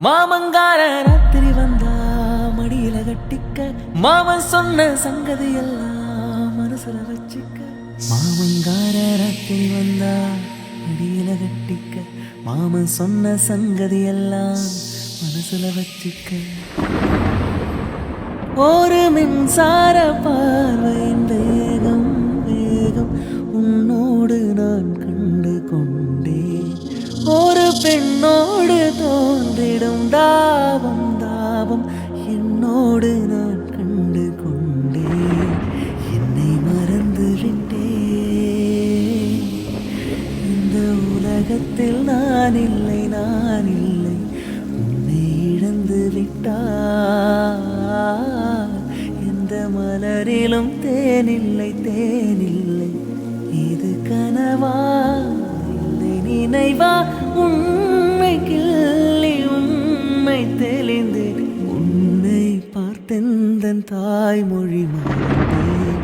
மாமங்கார ராத்திரி வந்தா மடியில கட்டிக்க மாமன் சொன்ன சங்கதி எல்லாம் மனசுல வச்சுக்க. மாமங்கார ராத்திரி வந்தா மடியில கட்டிக்க மாமன் சொன்ன சங்கதி எல்லாம் மனசுல வச்சுக்க. ஒரு மின்சார பார்வையின் வேகம் வேகம் உன்னோடு நான் கண்டு கொண்டேன். ஒரு பெண்ணோடு தோன்றிடும் தாபம் தாபம் என்னோடு நான் கண்டு கொண்டேன். என்னை மறந்து விட்டேன். இந்த உலகத்தில் நான் இல்லை நான் இல்லை உன்னை இழந்து விட்டார். எந்த மலரிலும் தேனில்லை தேனில்லை இது கனவா இல்லை நினைவா. உண்மை கிள்ளி உண்மை தெளிந்து உன்னை பார்த்தெந்தன் தாய்மொழி மறந்தேன்.